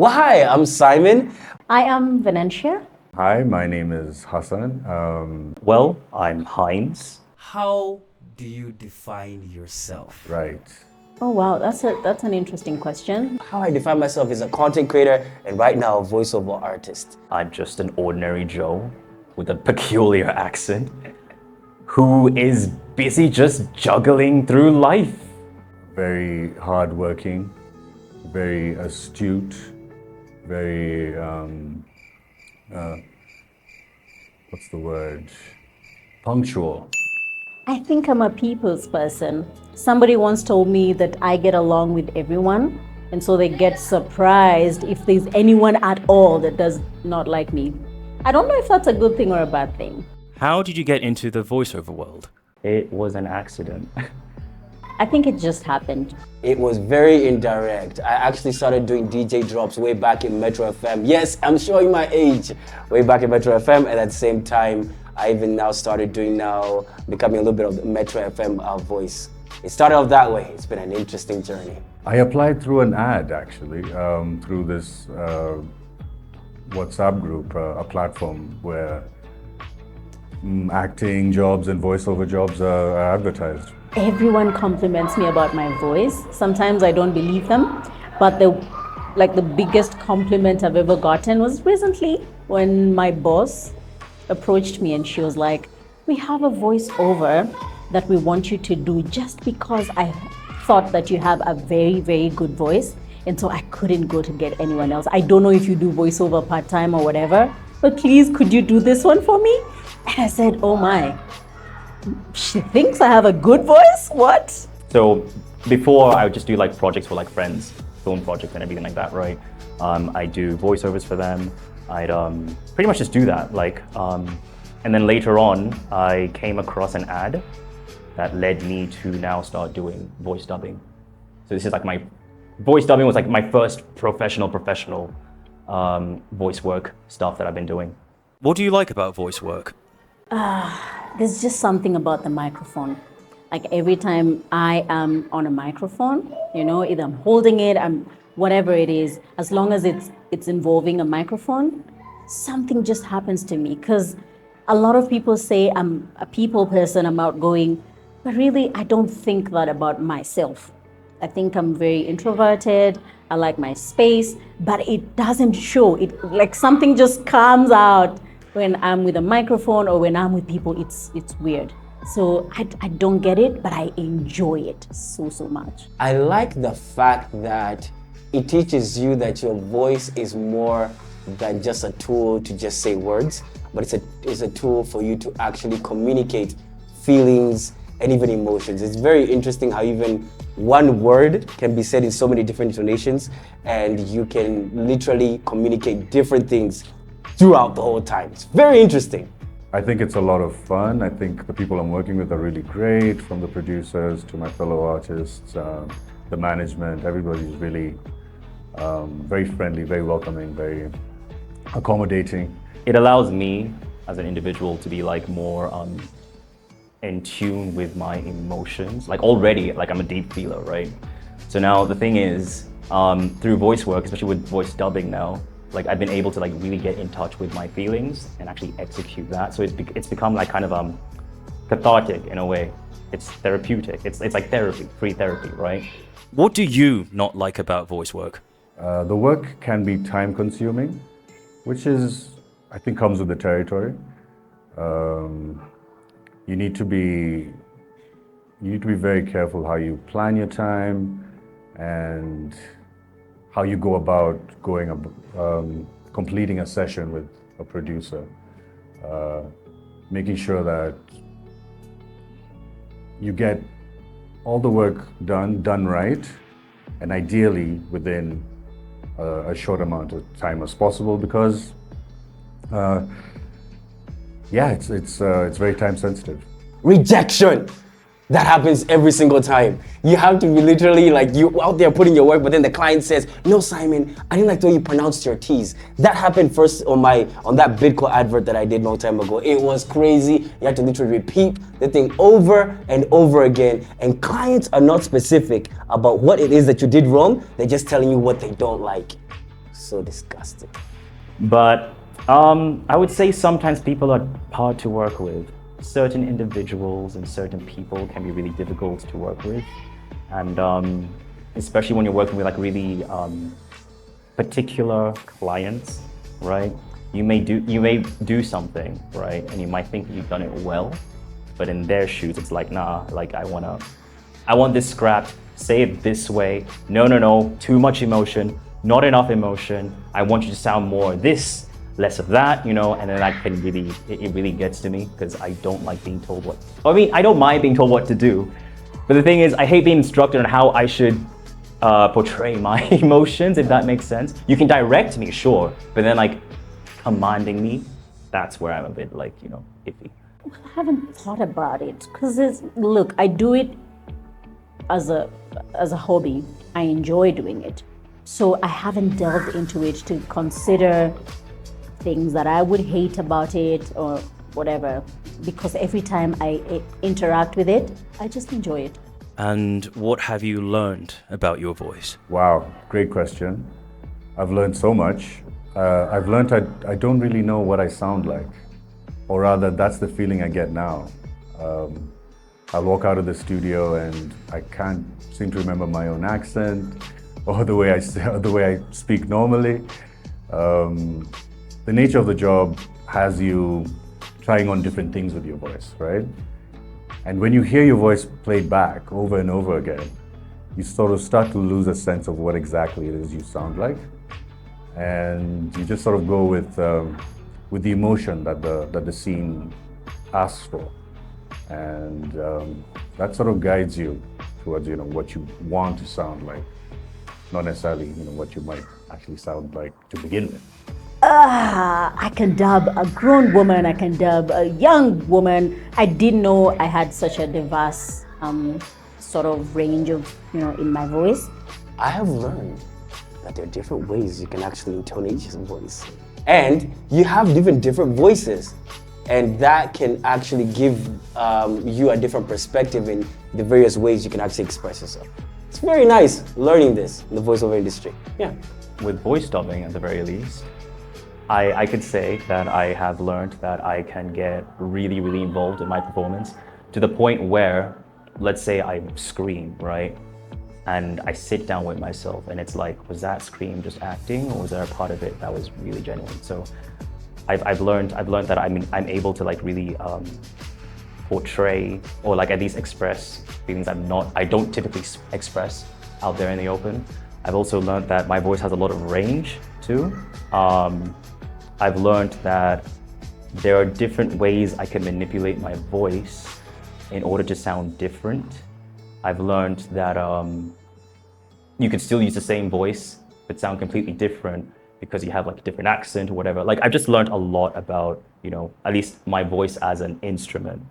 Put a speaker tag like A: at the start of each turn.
A: Well, hi, I'm Simon.
B: I am Venetia.
C: Hi, my name is Hassan.
D: Well, I'm Heinz.
A: How do you define yourself?
C: Right.
B: Oh wow, that's an interesting question.
A: How I define myself is a content creator and right now a voiceover artist.
D: I'm just an ordinary Joe with a peculiar accent who is busy just juggling through life.
C: Very hardworking, very astute, very, what's the word? Punctual.
B: I think I'm a people's person. Somebody once told me that I get along with everyone, and so they get surprised if there's anyone at all that does not like me. I don't know if that's a good thing or a bad thing.
E: How did you get into the voiceover world?
D: It was an accident.
B: I think it just happened.
A: It was very indirect. I actually started doing DJ drops way back in Metro FM. Yes, I'm showing my age. Way back in Metro FM, and at the same time, I even now started becoming a little bit of the Metro FM voice. It started off that way. It's been an interesting journey.
C: I applied through an ad, actually, through this WhatsApp group, a platform where acting jobs and voiceover jobs are advertised.
B: Everyone compliments me about my voice. Sometimes I don't believe them, but the biggest compliment I've ever gotten was recently when my boss approached me and she was like, "We have a voiceover that we want you to do just because I thought that you have a very, very good voice, and so I couldn't go to get anyone else. I don't know if you do voiceover part-time or whatever, but please could you do this one for me?" And I said, "Oh my, she thinks I have a good voice? What?"
D: So before I would just do like projects for like friends, film projects and everything like that, right? I do voiceovers for them. I'd pretty much just do that. And then later on, I came across an ad that led me to now start doing voice dubbing. So this is like voice dubbing was like my first professional voice work stuff that I've been doing.
E: What do you like about voice work?
B: There's just something about the microphone. Like every time I am on a microphone, either I'm holding it, whatever it is, as long as it's involving a microphone, something just happens to me. Because a lot of people say I'm a people person, I'm outgoing, but really I don't think that about myself. I think I'm very introverted, I like my space, but it doesn't show. It like something just comes out when I'm with a microphone or when I'm with people. It's weird. So I don't get it, but I enjoy it so much.
A: I like the fact that it teaches you that your voice is more than just a tool to just say words, but it's a tool for you to actually communicate feelings and even emotions. It's very interesting how even one word can be said in so many different intonations, and you can literally communicate different things throughout the whole time. It's very interesting.
C: I think it's a lot of fun. I think the people I'm working with are really great, from the producers to my fellow artists, the management. Everybody's really very friendly, very welcoming, very accommodating.
D: It allows me as an individual to be like more in tune with my emotions. Like already, like I'm a deep feeler, right? So now the thing is, through voice work, especially with voice dubbing now, like I've been able to like really get in touch with my feelings and actually execute that. So it's become like kind of cathartic in a way. It's therapeutic. It's like therapy, free therapy, right?
E: What do you not like about voice work?
C: The work can be time consuming, which I think comes with the territory. You need to be very careful how you plan your time and how you go about completing a session with a producer, making sure that you get all the work done right, and ideally within a short amount of time as possible, because it's very time sensitive.
A: Rejection. That happens every single time. You have to be literally like you out there putting your work, but then the client says, "No, Simon, I didn't like the way you pronounced your T's." That happened first on that Bidco advert that I did a long time ago. It was crazy. You had to literally repeat the thing over and over again. And clients are not specific about what it is that you did wrong. They're just telling you what they don't like. So disgusting.
D: But I would say sometimes people are hard to work with. Certain individuals and certain people can be really difficult to work with. And especially when you're working with like really particular clients, right? You may do something, right? And you might think that you've done it well, but in their shoes, it's like, nah, like I want this scrapped, say it this way. No, too much emotion, not enough emotion. I want you to sound more this, less of that, you know, and then that can really, it really gets to me because I don't like being told what, I mean, I don't mind being told what to do, but the thing is, I hate being instructed on how I should portray my emotions, if that makes sense. You can direct me, sure, but then like commanding me, that's where I'm a bit like, you know, iffy.
B: I haven't thought about it because look, I do it as a hobby. I enjoy doing it. So I haven't delved into it to consider things that I would hate about it or whatever, because every time I interact with it, I just enjoy it.
E: And what have you learned about your voice?
C: Wow, great question. I've learned so much. I've learned I don't really know what I sound like, or rather, that's the feeling I get now. I walk out of the studio and I can't seem to remember my own accent or the way I speak normally. The nature of the job has you trying on different things with your voice, right? And when you hear your voice played back over and over again, you sort of start to lose a sense of what exactly it is you sound like. And you just sort of go with the emotion that the scene asks for. And that sort of guides you towards, you know, what you want to sound like, not necessarily, you know, what you might actually sound like to begin with.
B: I can dub a grown woman, I can dub a young woman. I didn't know I had such a diverse sort of range of, you know, in my voice.
A: I have learned that there are different ways you can actually intonate your voice. And you have different voices. And that can actually give you a different perspective in the various ways you can actually express yourself. It's very nice learning this in the voiceover industry. Yeah.
D: With voice dubbing, at the very least, I could say that I have learned that I can get really, really involved in my performance to the point where, let's say I scream, right? And I sit down with myself and it's like, was that scream just acting, or was there a part of it that was really genuine? So I've learned that I'm able to like really portray, or like at least express feelings I don't typically express out there in the open. I've also learned that my voice has a lot of range too. I've learned that there are different ways I can manipulate my voice in order to sound different. I've learned that you can still use the same voice but sound completely different because you have like a different accent or whatever. Like I've just learned a lot about, you know, at least my voice as an instrument.